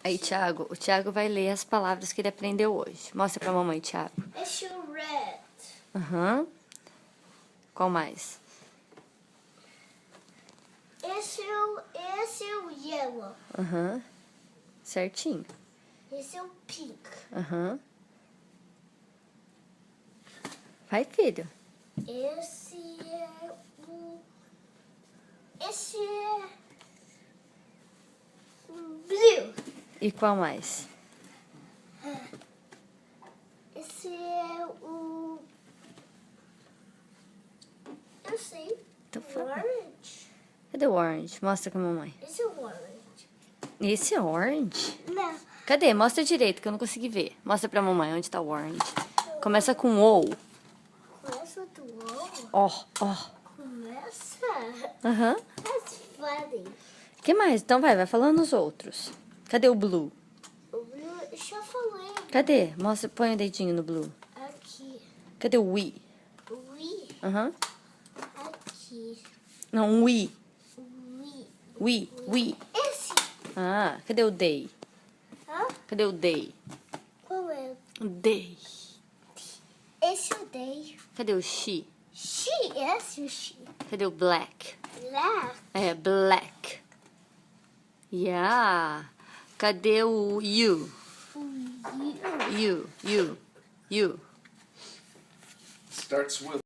Aí, Thiago, o Thiago vai ler as palavras que ele aprendeu hoje. Mostra pra mamãe, Thiago. Esse é o red. Aham. Qual mais? Esse é o yellow. Aham. Certinho. Esse é o pink. Aham. Vai, filho. Esse é o... Esse é... blue. E qual mais? Esse é o... Eu sei. Então fala. Orange. Cadê o orange? Mostra com a mamãe. Esse é o orange. Esse é orange? Não. Cadê? Mostra direito, que eu não consegui ver. Mostra pra mamãe onde tá o orange. Começa com O. Começa do ovo. Ó, ó. Começa. Aham. That's funny. O que mais? Então vai falando os outros. Cadê o blue? O blue, eu já falei. Cadê? Mostra, põe o dedinho no blue. Aqui. Cadê o we? We. Aham. Aqui. Não, we. We. We. Esse. Ah, cadê o day? Hã? Cadê o day? Qual é? O day. Esse é o day. Cadê o she? She. Esse é o she. Cadê o black? Black. É, black. Yeah. Cadê o you? You. You. You. Starts with